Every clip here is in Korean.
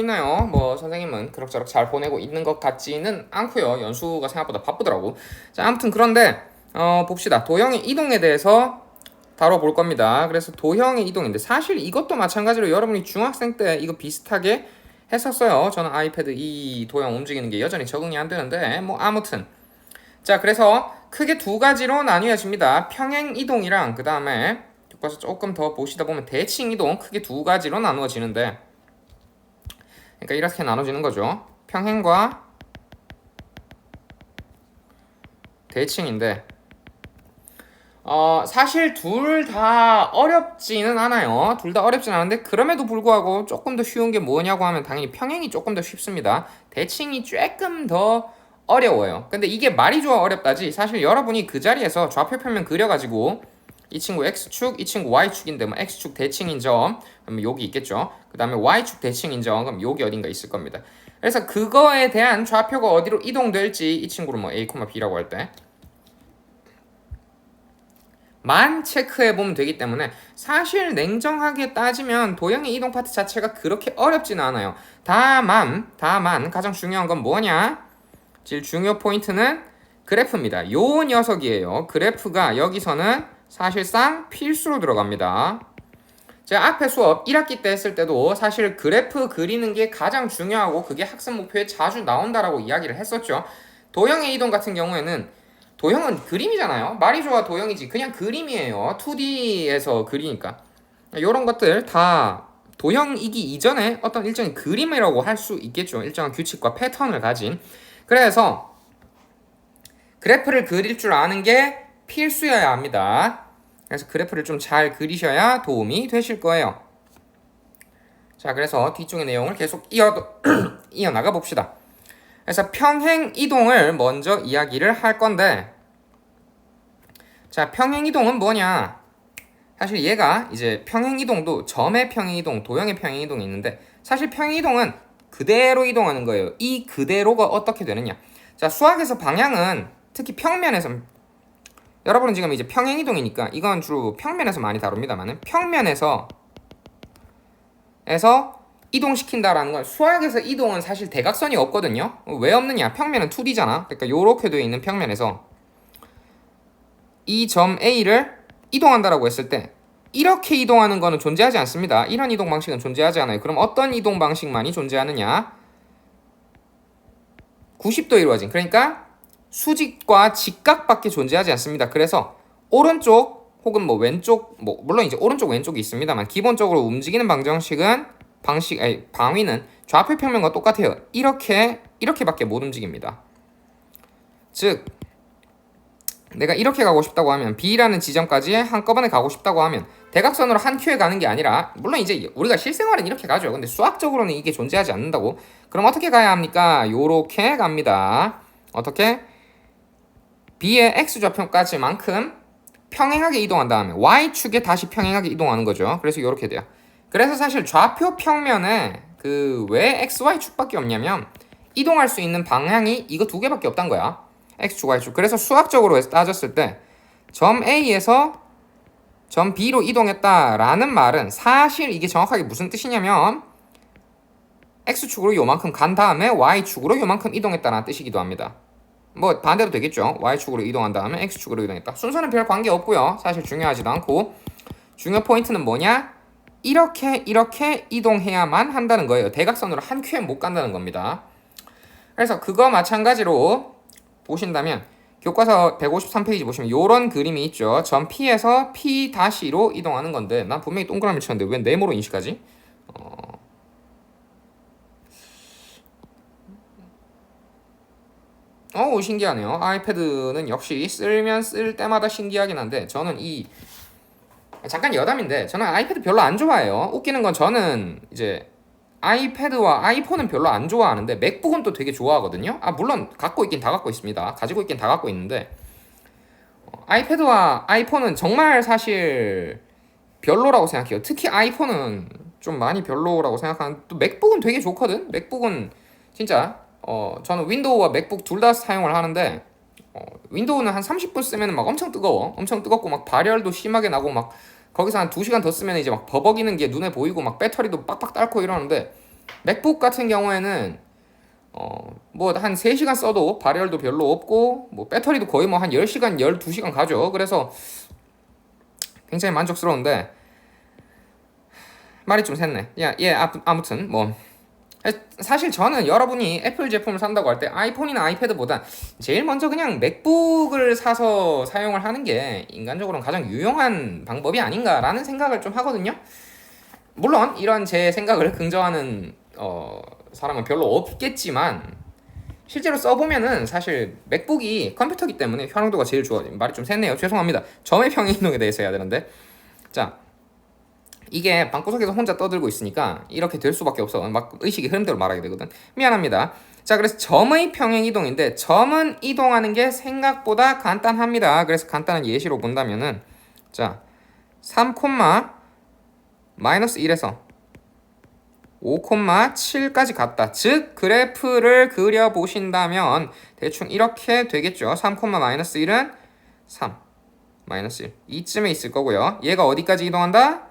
있나요? 뭐 선생님은 그럭저럭 잘 보내고 있는 것 같지는 않고요. 연수가 생각보다 바쁘더라고. 자, 아무튼 그런데 봅시다. 도형의 이동에 대해서 다뤄볼 겁니다. 그래서 도형의 이동인데 사실 이것도 마찬가지로 여러분이 중학생 때 이거 비슷하게 했었어요. 저는 아이패드 이 도형 움직이는 게 여전히 적응이 안 되는데 뭐 아무튼 자, 그래서 크게 두 가지로 나뉘어집니다. 평행 이동이랑 그 다음에 교과서 조금 더 보시다 보면 대칭 이동 크게 두 가지로 나누어지는데, 그러니까 이렇게 나눠지는 거죠. 평행과 대칭인데 사실 둘 다 어렵지는 않아요. 둘 다 어렵진 않은데 그럼에도 불구하고 조금 더 쉬운 게 뭐냐고 하면 당연히 평행이 조금 더 쉽습니다. 대칭이 조금 더 어려워요. 근데 이게 말이 좋아 어렵다지 사실 여러분이 그 자리에서 좌표 평면 그려가지고 이 친구 X축, 이 친구 Y축인데 뭐 X축 대칭인 점 그러면 여기 있겠죠. 그 다음에 Y축 대칭인 점 그럼 여기 어딘가 있을 겁니다. 그래서 그거에 대한 좌표가 어디로 이동될지 이 친구를 뭐 A, B라고 할 때 만 체크해 보면 되기 때문에 사실 냉정하게 따지면 도형의 이동 파트 자체가 그렇게 어렵지는 않아요. 다만 가장 중요한 건 뭐냐? 제일 중요 포인트는 그래프입니다. 요 녀석이에요. 그래프가 여기서는 사실상 필수로 들어갑니다. 제가 앞에 수업 1학기 때 했을 때도 사실 그래프 그리는 게 가장 중요하고 그게 학습 목표에 자주 나온다라고 이야기를 했었죠. 도형의 이동 같은 경우에는 도형은 그림이잖아요. 말이 좋아 도형이지 그냥 그림이에요. 2D에서 그리니까 이런 것들 다 도형이기 이전에 어떤 일정의 그림이라고 할 수 있겠죠. 일정한 규칙과 패턴을 가진. 그래서 그래프를 그릴 줄 아는 게 필수여야 합니다. 그래서 그래프를 좀 잘 그리셔야 도움이 되실 거예요. 자, 그래서 뒤쪽의 내용을 계속 이어나가 봅시다. 그래서 평행 이동을 먼저 이야기를 할 건데, 자, 평행 이동은 뭐냐? 사실 얘가 이제 평행 이동도 점의 평행 이동, 도형의 평행 이동이 있는데, 사실 평행 이동은 그대로 이동하는 거예요. 이 그대로가 어떻게 되느냐? 자, 수학에서 방향은 특히 평면에서 여러분은 지금 이제 평행 이동이니까 이건 주로 평면에서 많이 다룹니다만은 평면에서 이동시킨다라는 건 수학에서 이동은 사실 대각선이 없거든요. 왜 없느냐? 평면은 2D잖아. 그러니까 요렇게 되어 있는 평면에서 이 점 A를 이동한다라고 했을 때 이렇게 이동하는 거는 존재하지 않습니다. 이런 이동 방식은 존재하지 않아요. 그럼 어떤 이동 방식만이 존재하느냐? 90도 이루어진, 그러니까 수직과 직각밖에 존재하지 않습니다. 그래서 오른쪽 혹은 뭐 왼쪽, 뭐 물론 이제 오른쪽 왼쪽이 있습니다만 기본적으로 움직이는 방위는 좌표 평면과 똑같아요. 이렇게밖에 못 움직입니다. 즉 내가 이렇게 가고 싶다고 하면 B라는 지점까지 한꺼번에 가고 싶다고 하면 대각선으로 한 큐에 가는 게 아니라, 물론 이제 우리가 실생활은 이렇게 가죠. 근데 수학적으로는 이게 존재하지 않는다고. 그럼 어떻게 가야 합니까? 요렇게 갑니다. 어떻게? B의 X좌표까지만큼 평행하게 이동한 다음에 Y축에 다시 평행하게 이동하는 거죠. 그래서 이렇게 돼요. 그래서 사실 좌표 평면에 그 왜 XY축밖에 없냐면 이동할 수 있는 방향이 이거 두 개밖에 없단 거야. X축, Y축. 그래서 수학적으로 따졌을 때 점 A에서 점 B로 이동했다라는 말은 사실 이게 정확하게 무슨 뜻이냐면 X축으로 요만큼 간 다음에 Y축으로 요만큼 이동했다는 뜻이기도 합니다. 뭐 반대로 되겠죠. Y축으로 이동한 다음에 X축으로 이동했다. 순서는 별 관계 없고요. 사실 중요하지도 않고 중요 포인트는 뭐냐? 이렇게 이동해야만 한다는 거예요. 대각선으로 한 큐에 못 간다는 겁니다. 그래서 그거 마찬가지로 보신다면 교과서 153페이지 보시면 이런 그림이 있죠. 점 P에서 P-로 이동하는 건데 난 분명히 동그라미 쳤는데 왜 네모로 인식하지? 신기하네요. 아이패드는 역시 쓰면 쓸 때마다 신기하긴 한데 저는 잠깐 여담인데 저는 아이패드 별로 안 좋아해요. 웃기는 건 저는 이제 아이패드와 아이폰은 별로 안 좋아하는데 맥북은 또 되게 좋아하거든요. 물론 갖고 있긴 다 갖고 있습니다. 가지고 있긴 다 갖고 있는데 아이패드와 아이폰은 정말 사실 별로라고 생각해요. 특히 아이폰은 좀 많이 별로라고 생각하는데 또 맥북은 되게 좋거든. 맥북은 진짜 저는 윈도우와 맥북 둘 다 사용을 하는데 윈도우는 한 30분 쓰면 막 엄청 뜨거워. 엄청 뜨겁고 막 발열도 심하게 나고 막 거기서 한 2시간 더 쓰면 이제 막 버벅이는 게 눈에 보이고 막 배터리도 빡빡 닳고 이러는데 맥북 같은 경우에는 뭐 한 3시간 써도 발열도 별로 없고 뭐 배터리도 거의 뭐 한 10시간, 12시간 가죠. 그래서 굉장히 만족스러운데 말이 좀 샜네. 아무튼 뭐 사실 저는 여러분이 애플 제품을 산다고 할 때 아이폰이나 아이패드보다 제일 먼저 그냥 맥북을 사서 사용을 하는 게 인간적으로는 가장 유용한 방법이 아닌가라는 생각을 좀 하거든요. 물론 이런 제 생각을 긍정하는 사람은 별로 없겠지만 실제로 써보면은 사실 맥북이 컴퓨터기 때문에 활용도가 제일 좋아. 말이 좀 샜네요. 죄송합니다. 점의 평행 이동에 대해서 해야 되는데 자, 이게 방구석에서 혼자 떠들고 있으니까 이렇게 될 수밖에 없어. 막 의식이 흐름대로 말하게 되거든. 미안합니다. 자, 그래서 점의 평행 이동인데 점은 이동하는 게 생각보다 간단합니다. 그래서 간단한 예시로 본다면은 자, 3, 마이너스 1에서 5,7까지 갔다. 즉 그래프를 그려보신다면 대충 이렇게 되겠죠. 3, 마이너스 1은 3, 마이너스 1 이쯤에 있을 거고요. 얘가 어디까지 이동한다?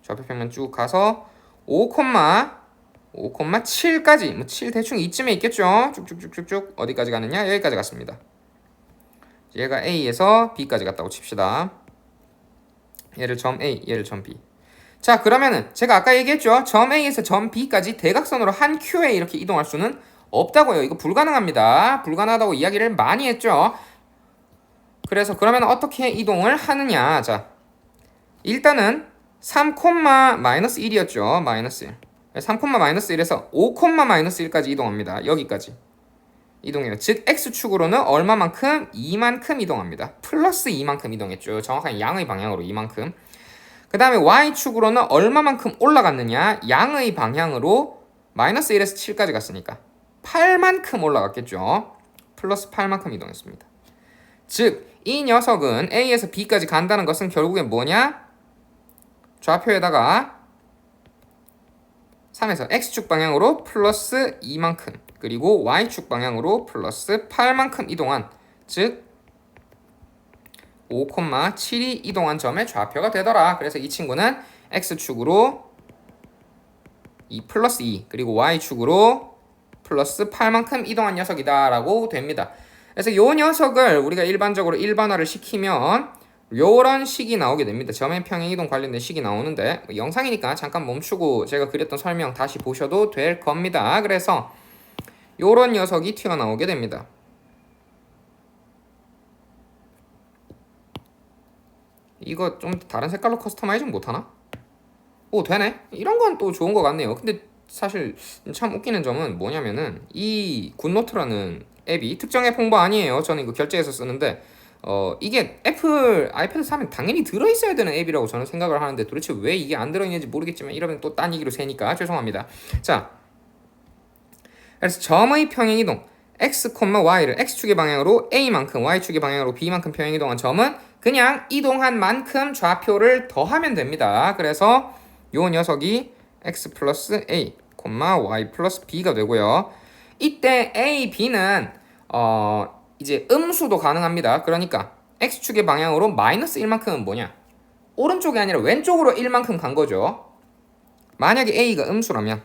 좌표평면 쭉 가서 5,7까지 뭐 7 대충 이쯤에 있겠죠. 쭉쭉쭉쭉쭉 어디까지 가느냐? 여기까지 갔습니다. 얘가 A에서 B까지 갔다고 칩시다. 얘를 점 A, 얘를 점 B. 자, 그러면은 제가 아까 얘기했죠. 점 A에서 점 B까지 대각선으로 한 큐에 이렇게 이동할 수는 없다고요. 이거 불가능합니다. 불가능하다고 이야기를 많이 했죠. 그래서 그러면 어떻게 이동을 하느냐? 자, 일단은 3, 마이너스 1이었죠. 마이너스 1. 3, 마이너스 1에서 5, 마이너스 1까지 이동합니다. 여기까지 이동해요. 즉 X축으로는 얼마만큼? 2만큼 이동합니다. 플러스 2만큼 이동했죠. 정확한 양의 방향으로 2만큼. 그 다음에 Y축으로는 얼마만큼 올라갔느냐? 양의 방향으로 마이너스 1에서 7까지 갔으니까 8만큼 올라갔겠죠. 플러스 8만큼 이동했습니다. 즉 이 녀석은 A에서 B까지 간다는 것은 결국엔 뭐냐? 좌표에다가 3에서 X축 방향으로 플러스 2만큼 그리고 Y축 방향으로 플러스 8만큼 이동한 즉 5,7이 이동한 점의 좌표가 되더라. 그래서 이 친구는 X축으로 2 플러스 2 그리고 Y축으로 플러스 8만큼 이동한 녀석이다 라고 됩니다. 그래서 이 녀석을 우리가 일반적으로 일반화를 시키면 요런 식이 나오게 됩니다. 점의 평행 이동 관련된 식이 나오는데 영상이니까 잠깐 멈추고 제가 그렸던 설명 다시 보셔도 될 겁니다. 그래서 요런 녀석이 튀어나오게 됩니다. 이거 좀 다른 색깔로 커스터마이징 못하나? 오, 되네. 이런 건 또 좋은 것 같네요. 근데 사실 참 웃기는 점은 뭐냐면은 이 굿노트라는 앱이 특정 앱 홍보 아니에요. 저는 이거 결제해서 쓰는데 이게 애플 아이패드 사면 당연히 들어있어야 되는 앱이라고 저는 생각을 하는데 도대체 왜 이게 안 들어있는지 모르겠지만 이러면 또 딴 얘기로 새니까 죄송합니다. 자, 그래서 점의 평행 이동 x, y를 x축의 방향으로 a만큼 y축의 방향으로 b만큼 평행 이동한 점은 그냥 이동한 만큼 좌표를 더하면 됩니다. 그래서 요 녀석이 x 플러스 a, y 플러스 b가 되고요. 이때 a, b는 이제 음수도 가능합니다. 그러니까 x축의 방향으로 마이너스 1만큼은 뭐냐? 오른쪽이 아니라 왼쪽으로 1만큼 간 거죠. 만약에 a가 음수라면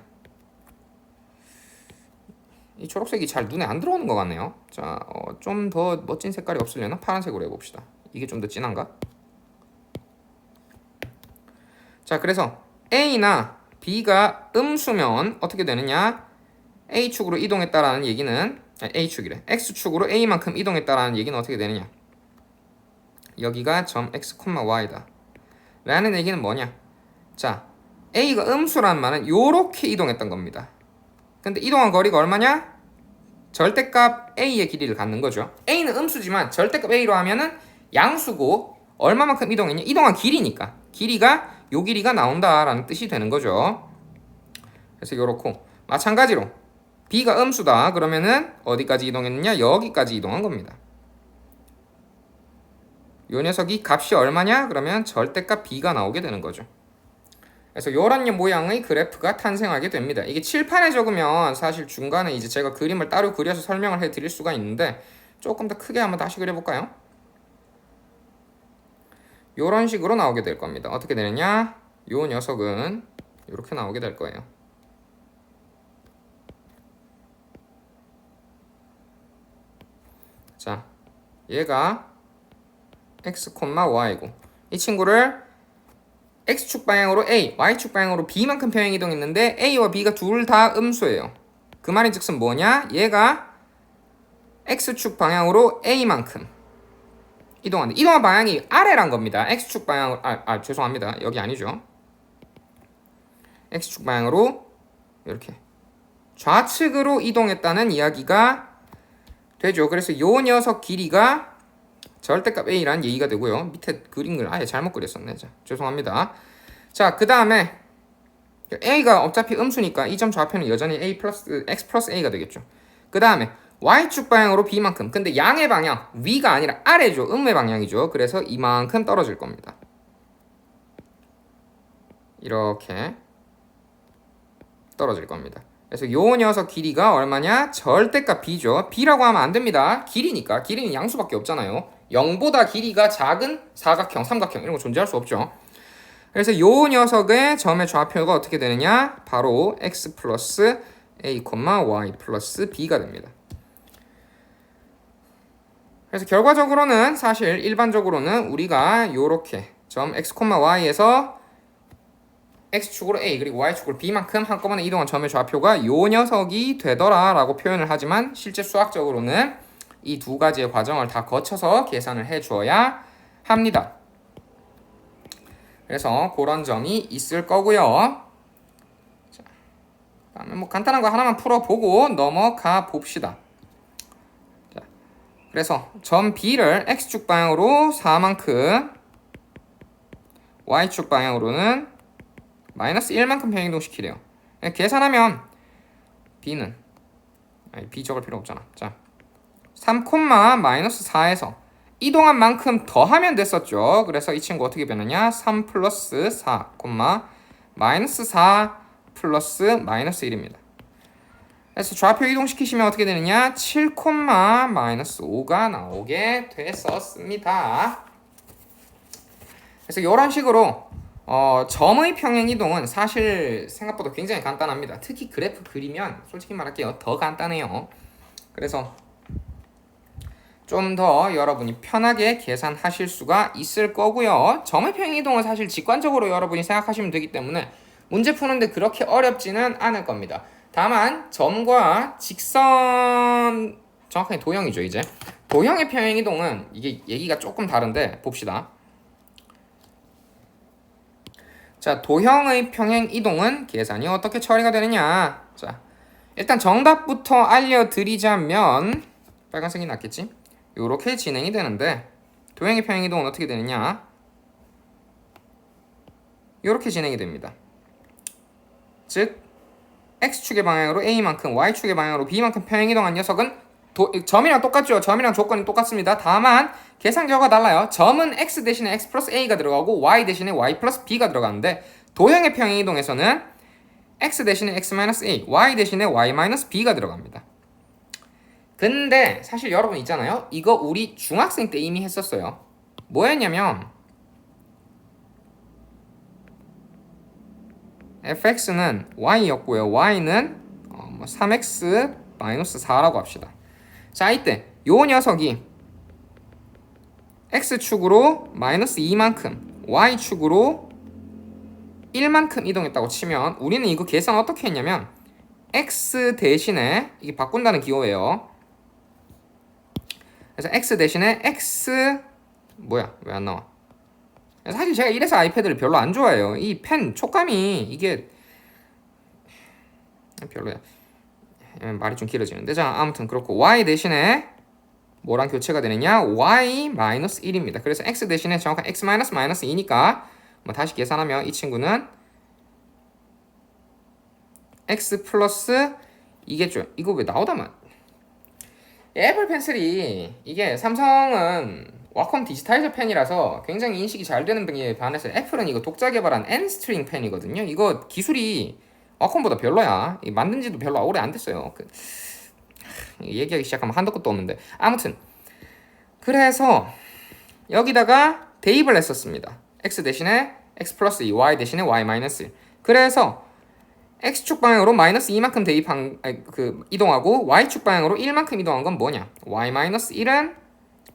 이 초록색이 잘 눈에 안 들어오는 것 같네요. 자, 좀 더 멋진 색깔이 없으려나? 파란색으로 해봅시다. 이게 좀 더 진한가? 자, 그래서 A나 B가 음수면 어떻게 되느냐? A축으로 이동했다라는 얘기는 A축이래. X축으로 A만큼 이동했다라는 얘기는 어떻게 되느냐? 여기가 점 X, Y다. 라는 얘기는 뭐냐? 자, A가 음수란 말은 요렇게 이동했던 겁니다. 근데 이동한 거리가 얼마냐? 절대값 A의 길이를 갖는 거죠. A는 음수지만 절대값 A로 하면은 양수고 얼마만큼 이동했냐? 이동한 길이니까. 길이가 요 길이가 나온다라는 뜻이 되는 거죠. 그래서 요렇고 마찬가지로 B가 음수다. 그러면은 어디까지 이동했느냐? 여기까지 이동한 겁니다. 요 녀석이 값이 얼마냐? 그러면 절대값 B가 나오게 되는 거죠. 그래서 요런 모양의 그래프가 탄생하게 됩니다. 이게 칠판에 적으면 사실 중간에 이제 제가 그림을 따로 그려서 설명을 해드릴 수가 있는데 조금 더 크게 한번 다시 그려볼까요? 요런 식으로 나오게 될 겁니다. 어떻게 되느냐? 요 녀석은 이렇게 나오게 될 거예요. 자, 얘가 x, y고 이 친구를 x축 방향으로 a, y축 방향으로 b만큼 평행 이동했는데 a와 b가 둘 다 음수예요. 그 말인즉슨 뭐냐? 얘가 x축 방향으로 a만큼 이동한다. 이동한 방향이 아래란 겁니다. x축 방향으로 죄송합니다. 여기 아니죠. x축 방향으로 이렇게 좌측으로 이동했다는 이야기가 되죠. 그래서 요 녀석 길이가 절대값 a라는 얘기가 되고요. 밑에 그린 걸 아예 잘못 그렸었네. 자, 죄송합니다. 자, 그 다음에 a가 어차피 음수니까 이 점 좌표는 여전히 x 플러스 a가 되겠죠. 그 다음에 y축 방향으로 b만큼. 근데 양의 방향 위가 아니라 아래죠. 음의 방향이죠. 그래서 이만큼 떨어질 겁니다. 이렇게 떨어질 겁니다. 그래서 요 녀석 길이가 얼마냐? 절대값 b죠. b라고 하면 안 됩니다. 길이니까. 길이는 양수밖에 없잖아요. 0보다 길이가 작은 사각형, 삼각형 이런 거 존재할 수 없죠. 그래서 요 녀석의 점의 좌표가 어떻게 되느냐? 바로 x 플러스 a, y 플러스 b가 됩니다. 그래서 결과적으로는 사실 일반적으로는 우리가 요렇게 점 x, y에서 x축으로 a 그리고 y축으로 b만큼 한꺼번에 이동한 점의 좌표가 요 녀석이 되더라 라고 표현을 하지만 실제 수학적으로는 이 두 가지의 과정을 다 거쳐서 계산을 해 주어야 합니다. 그래서 그런 점이 있을 거고요. 자, 그다음에 뭐 간단한 거 하나만 풀어보고 넘어가 봅시다. 자, 그래서 점 B를 x축 방향으로 4만큼 y축 방향으로는 마이너스 1만큼 평행이동시키래요. 계산하면 B는 B 적을 필요 없잖아. 자, 3, 마이너스 4에서 이동한 만큼 더하면 됐었죠. 그래서 이 친구 어떻게 변하냐? 3 플러스 4, 마이너스 4 플러스 마이너스 1입니다. 그래서 좌표 이동시키시면 어떻게 되느냐? 7, 마이너스 5가 나오게 됐었습니다. 그래서 이런 식으로 점의 평행 이동은 사실 생각보다 굉장히 간단합니다. 특히 그래프 그리면 솔직히 말할게요. 더 간단해요. 그래서 좀 더 여러분이 편하게 계산하실 수가 있을 거고요. 점의 평행 이동은 사실 직관적으로 여러분이 생각하시면 되기 때문에 문제 푸는데 그렇게 어렵지는 않을 겁니다. 다만 점과 직선, 정확하게 도형이죠. 이제 도형의 평행 이동은 이게 얘기가 조금 다른데 봅시다. 자, 도형의 평행 이동은 계산이 어떻게 처리가 되느냐? 자, 일단 정답부터 알려드리자면 빨간색이 낫겠지? 이렇게 진행이 되는데 도형의 평행 이동은 어떻게 되느냐? 이렇게 진행이 됩니다. 즉 x축의 방향으로 a만큼 y축의 방향으로 b만큼 평행 이동한 녀석은 점이랑 똑같죠. 점이랑 조건이 똑같습니다. 다만 계산 결과가 달라요. 점은 x 대신에 x 플러스 a가 들어가고 y 대신에 y 플러스 b가 들어가는데 도형의 평행 이동에서는 x 대신에 x 마이너스 a, y 대신에 y 마이너스 b가 들어갑니다. 근데 사실 여러분 있잖아요. 이거 우리 중학생 때 이미 했었어요. 뭐였냐면 fx는 y였고요. y는 3x 마이너스 4라고 합시다. 자, 이때 요 녀석이 x축으로 마이너스 2만큼 y축으로 1만큼 이동했다고 치면 우리는 이거 계산 어떻게 했냐면 x 대신에 이게 바꾼다는 기호예요. 그래서 x 대신에 x 왜 안 나와? 사실 제가 이래서 아이패드를 별로 안 좋아해요. 이 펜 촉감이 이게 별로야. 말이 좀 길어지는데 자, 아무튼 그렇고 y 대신에 뭐랑 교체가 되느냐? y 마이너스 1입니다. 그래서 x 대신에 정확한 x 마이너스 2니까 뭐 다시 계산하면 이 친구는 x 플러스 이겠죠. 이거 왜 나오다만? 애플 펜슬이 이게 삼성은 와콤 디지타이저 펜이라서 굉장히 인식이 잘 되는 펜에 반해서 애플은 이거 독자 개발한 N스트링 펜이거든요. 이거 기술이 와콤보다 별로야. 만든 지도 별로 오래 안 됐어요. 얘기하기 시작하면 한도 끝도 없는데 아무튼 그래서 여기다가 대입을 했었습니다. x 대신에 x 플러스 2, y 대신에 y 마이너스 1. 그래서 x축 방향으로 마이너스 2만큼 이동하고 y축 방향으로 1만큼 이동한 건 뭐냐? y 마이너스 1은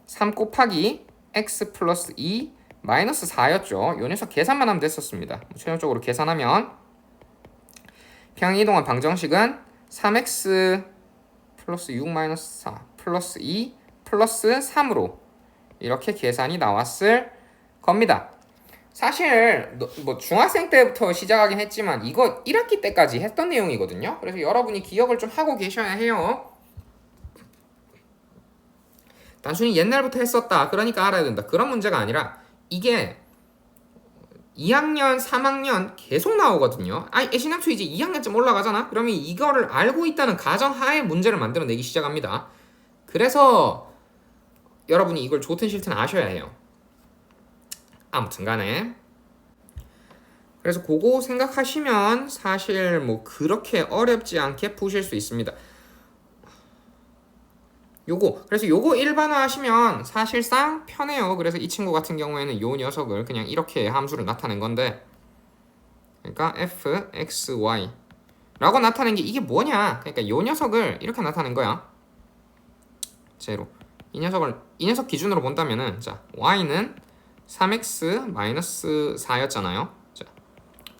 3 곱하기 x 플러스 2 마이너스 4였죠. 요 녀석 계산만 하면 됐었습니다. 최종적으로 계산하면 평행 이동한 방정식은 3x 플러스 6 마이너스 4 플러스 2 플러스 3으로 이렇게 계산이 나왔을 겁니다. 사실 뭐 중학생 때부터 시작하긴 했지만 이거 1학기 때까지 했던 내용이거든요. 그래서 여러분이 기억을 좀 하고 계셔야 해요. 단순히 옛날부터 했었다 그러니까 알아야 된다 그런 문제가 아니라 이게 2학년, 3학년 계속 나오거든요. 애시당초 이제 2학년쯤 올라가잖아? 그러면 이거를 알고 있다는 가정하에 문제를 만들어내기 시작합니다. 그래서 여러분이 이걸 좋든 싫든 아셔야 해요. 아무튼 간에 그래서 그거 생각하시면 사실 뭐 그렇게 어렵지 않게 푸실 수 있습니다. 그래서 요거 일반화 하시면 사실상 편해요. 그래서 이 친구 같은 경우에는 요 녀석을 그냥 이렇게 함수를 나타낸 건데, 그러니까 f, x, y 라고 나타낸 게 이게 뭐냐? 그러니까 요 녀석을 이렇게 나타낸 거야. 제로. 이 녀석 기준으로 본다면은, 자, y는 3x 4였잖아요. 자,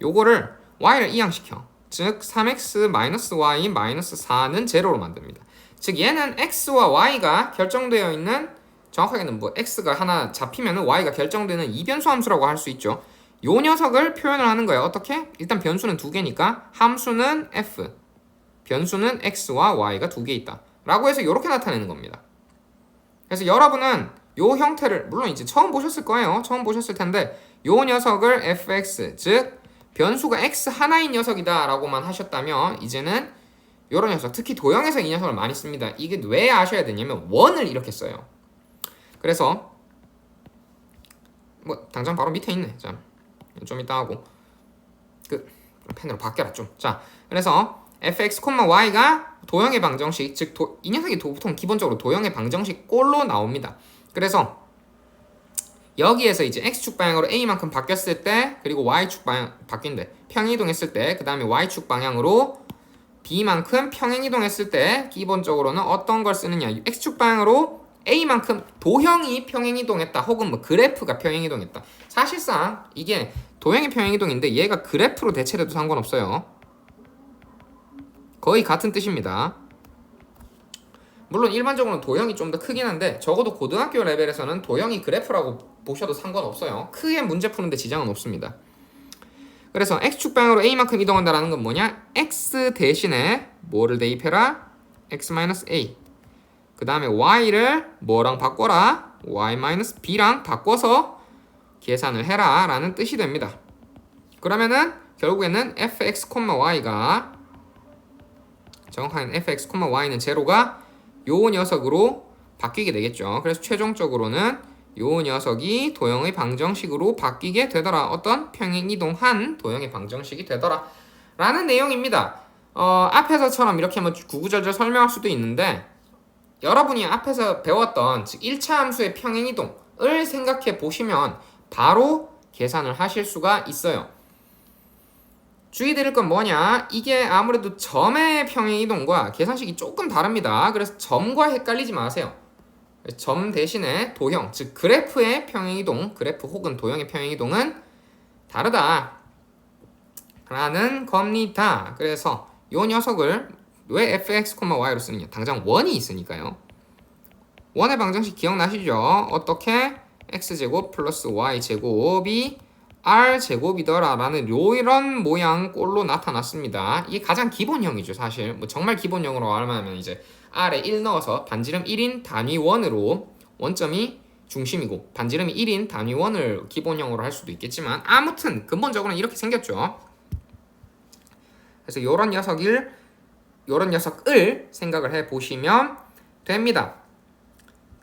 요거를 y를 이항시켜. 즉 3x y 4는 제로로 만듭니다. 즉 얘는 x와 y가 결정되어 있는, 정확하게는 뭐 x가 하나 잡히면 y가 결정되는 이변수 함수라고 할 수 있죠. 요 녀석을 표현을 하는 거예요. 어떻게? 일단 변수는 두 개니까 함수는 f, 변수는 x와 y가 두 개 있다 라고 해서 이렇게 나타내는 겁니다. 그래서 여러분은 요 형태를 물론 이제 처음 보셨을 거예요. 처음 보셨을 텐데 요 녀석을 fx, 즉 변수가 x 하나인 녀석이다 라고만 하셨다면 이제는 요런 녀석, 특히 도형에서 이 녀석을 많이 씁니다. 이게 왜 아셔야 되냐면 원을 이렇게 써요. 그래서 뭐 당장 바로 밑에 있네. 자, 좀 이따 하고 펜으로 바뀌어라 좀. 자, 그래서 fx, y가 도형의 방정식, 즉 이 녀석이 보통 기본적으로 도형의 방정식 꼴로 나옵니다. 그래서 여기에서 이제 x축 방향으로 a만큼 바뀌었을 때, 그리고 y축 방향 바뀐대 평행이동했을 때, 그 다음에 y축 방향으로 b만큼 평행이동했을 때 기본적으로는 어떤 걸 쓰느냐, x축 방향으로 a만큼 도형이 평행이동했다 혹은 뭐 그래프가 평행이동했다. 사실상 이게 도형이 평행이동인데 얘가 그래프로 대체돼도 상관없어요. 거의 같은 뜻입니다. 물론 일반적으로는 도형이 좀 더 크긴 한데 적어도 고등학교 레벨에서는 도형이 그래프라고 보셔도 상관없어요. 크게 문제 푸는데 지장은 없습니다. 그래서 x축 방향으로 a만큼 이동한다라는 건 뭐냐? x 대신에 뭐를 대입해라? x-a. 그 다음에 y를 뭐랑 바꿔라? y-b랑 바꿔서 계산을 해라 라는 뜻이 됩니다. 그러면은 결국에는 fx, y가 정확하게 fx, y는 제로가 요 녀석으로 바뀌게 되겠죠. 그래서 최종적으로는 요 녀석이 도형의 방정식으로 바뀌게 되더라. 어떤 평행이동한 도형의 방정식이 되더라 라는 내용입니다. 앞에서처럼 이렇게 한번 구구절절 설명할 수도 있는데 여러분이 앞에서 배웠던 즉 1차 함수의 평행이동을 생각해 보시면 바로 계산을 하실 수가 있어요. 주의 드릴 건 뭐냐? 이게 아무래도 점의 평행이동과 계산식이 조금 다릅니다. 그래서 점과 헷갈리지 마세요. 점 대신에 도형, 즉 그래프의 평행이동, 그래프 혹은 도형의 평행이동은 다르다 라는 겁니다. 그래서 요 녀석을 왜 fx, y로 쓰느냐? 당장 원이 있으니까요. 원의 방정식 기억나시죠? 어떻게? x제곱 플러스 y제곱이 r제곱이더라 라는 요런 모양 꼴로 나타났습니다. 이게 가장 기본형이죠. 사실 뭐 정말 기본형으로 말하면 이제 r에 1 넣어서 반지름 1인 단위원으로, 원점이 중심이고 반지름이 1인 단위원을 기본형으로 할 수도 있겠지만 아무튼 근본적으로는 이렇게 생겼죠. 그래서 요런 녀석을 생각을 해보시면 됩니다.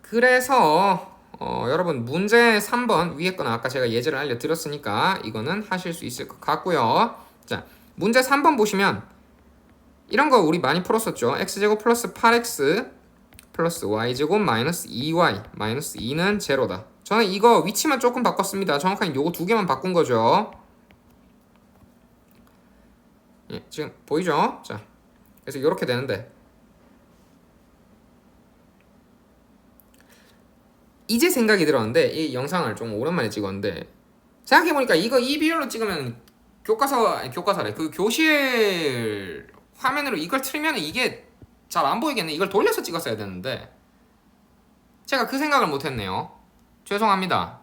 그래서 여러분 문제 3번 위에 거는 아까 제가 예제를 알려드렸으니까 이거는 하실 수 있을 것 같고요. 자, 문제 3번 보시면 이런 거 우리 많이 풀었었죠. x제곱 플러스 8x 플러스 y제곱 마이너스 2y 마이너스 2는 제로다. 저는 이거 위치만 조금 바꿨습니다. 정확하게 요거 두 개만 바꾼 거죠. 예, 지금 보이죠? 자, 그래서 이렇게 되는데 이제 생각이 들었는데 이 영상을 좀 오랜만에 찍었는데 생각해보니까 이거 이 비율로 찍으면 교과서래 그 교실 화면으로 이걸 틀면 이게 잘 안 보이겠네. 이걸 돌려서 찍었어야 되는데 제가 그 생각을 못했네요. 죄송합니다.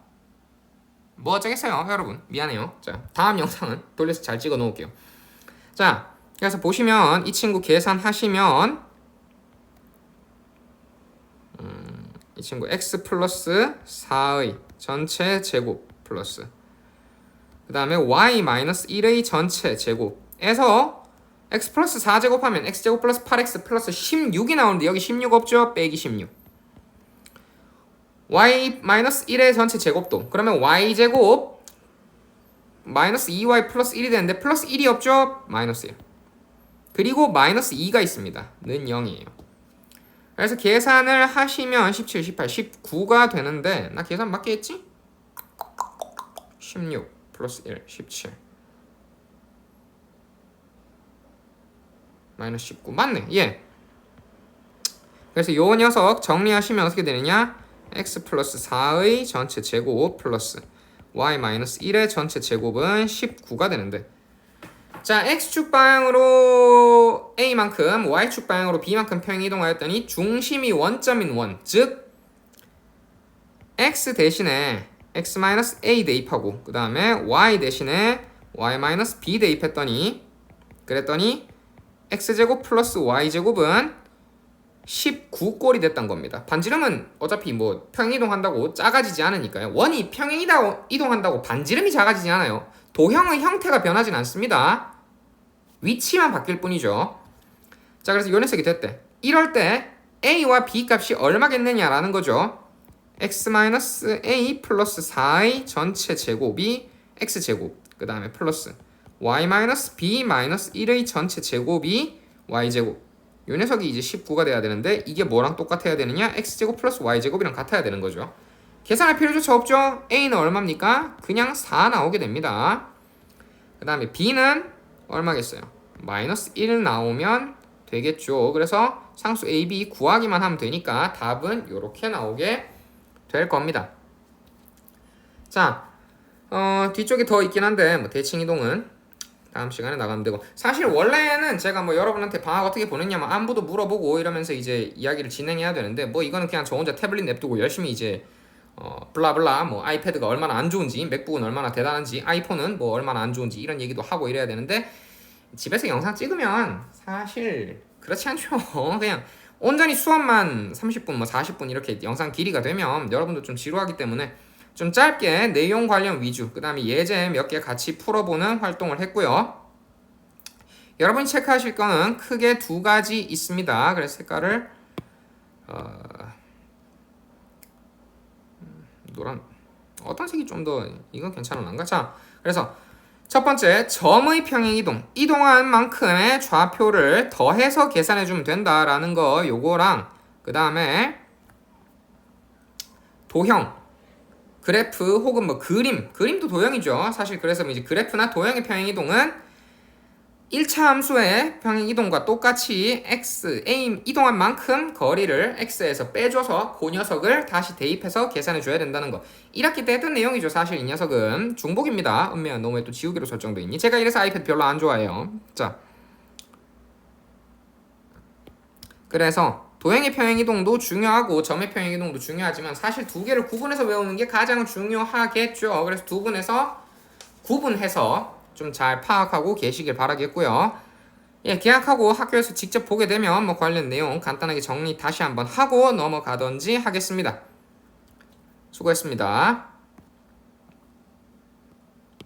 뭐 어쩌겠어요 여러분, 미안해요. 자, 다음 영상은 돌려서 잘 찍어 놓을게요. 자, 그래서 보시면 이 친구 계산하시면 이 친구 x 플러스 4의 전체 제곱 플러스 그 다음에 y 마이너스 1의 전체 제곱에서 x 플러스 4제곱하면 x제곱 플러스 8x 플러스 16이 나오는데 여기 16 없죠? 빼기 16. y 마이너스 1의 전체 제곱도 그러면 y제곱 마이너스 2y 플러스 1이 되는데 플러스 1이 없죠? 마이너스 1. 그리고 마이너스 2가 있습니다. 는 0이에요. 그래서 계산을 하시면 17, 18, 19가 되는데 나 계산 맞게 했지? 16 플러스 1, 17 마이너스 19 맞네. 예. 그래서 요 녀석 정리하시면 어떻게 되느냐? x 플러스 4의 전체 제곱 플러스 y 마이너스 1의 전체 제곱은 19가 되는데 자, x축 방향으로 a만큼 y축 방향으로 b만큼 평행 이동하였더니 중심이 원점인 원, 즉 x 대신에 x-a 대입하고 그 다음에 y 대신에 y-b 대입했더니 그랬더니 x제곱 플러스 y제곱은 19꼴이 됐던 겁니다. 반지름은 어차피 뭐 평행 이동한다고 작아지지 않으니까요. 원이 평행 이동한다고 반지름이 작아지지 않아요. 도형의 형태가 변하진 않습니다. 위치만 바뀔 뿐이죠. 자, 그래서 요 녀석이 됐대. 이럴 때 a와 b 값이 얼마겠느냐라는 거죠. x-a 플러스 4의 전체 제곱이 x제곱 그 다음에 플러스 y-b 1의 전체 제곱이 y제곱. 요 녀석이 이제 19가 돼야 되는데 이게 뭐랑 똑같아야 되느냐? x제곱 플러스 y제곱이랑 같아야 되는 거죠. 계산할 필요조차 없죠. a는 얼마입니까? 그냥 4 나오게 됩니다. 그 다음에 b는 얼마겠어요? 마이너스 1 나오면 되겠죠. 그래서 상수 a, b 구하기만 하면 되니까 답은 이렇게 나오게 될 겁니다. 자, 뒤쪽에 더 있긴 한데 뭐 대칭 이동은 다음 시간에 나가면 되고 사실 원래는 제가 뭐 여러분한테 방학 어떻게 보냈냐 뭐 안부도 물어보고 이러면서 이제 이야기를 진행해야 되는데 뭐 이거는 그냥 저 혼자 태블릿 냅두고 열심히 이제 블라블라 뭐 아이패드가 얼마나 안 좋은지 맥북은 얼마나 대단한지 아이폰은 뭐 얼마나 안 좋은지 이런 얘기도 하고 이래야 되는데 집에서 영상 찍으면 사실 그렇지 않죠. 그냥 온전히 수업만 30분 뭐 40분 이렇게 영상 길이가 되면 여러분도 좀 지루하기 때문에 좀 짧게 내용 관련 위주 그 다음에 예제 몇 개 같이 풀어보는 활동을 했고요. 여러분이 체크하실 거는 크게 두 가지 있습니다. 그래서 색깔을 노란 어떤 색이 좀 더 이건 괜찮은가? 자, 그래서 첫 번째 점의 평행 이동 이동한 만큼의 좌표를 더해서 계산해주면 된다라는 거 요거랑 그 다음에 도형 그래프 혹은 뭐 그림도 도형이죠. 사실 그래서 이제 그래프나 도형의 평행 이동은 1차 함수의 평행 이동과 똑같이 x, a 이동한 만큼 거리를 x에서 빼줘서 그 녀석을 다시 대입해서 계산해 줘야 된다는 거. 1학기 때 했던 내용이죠. 사실 이 녀석은 중복입니다. 은미야 너 왜 또 지우개로 설정돼 있니? 제가 이래서 아이패드 별로 안 좋아해요. 자, 그래서 도형의 평행 이동도 중요하고 점의 평행 이동도 중요하지만 사실 두 개를 구분해서 외우는 게 가장 중요하겠죠. 그래서 구분해서 좀 잘 파악하고 계시길 바라겠고요. 예, 계약하고 학교에서 직접 보게 되면 뭐 관련 내용 간단하게 정리 다시 한번 하고 넘어가던지 하겠습니다. 수고했습니다.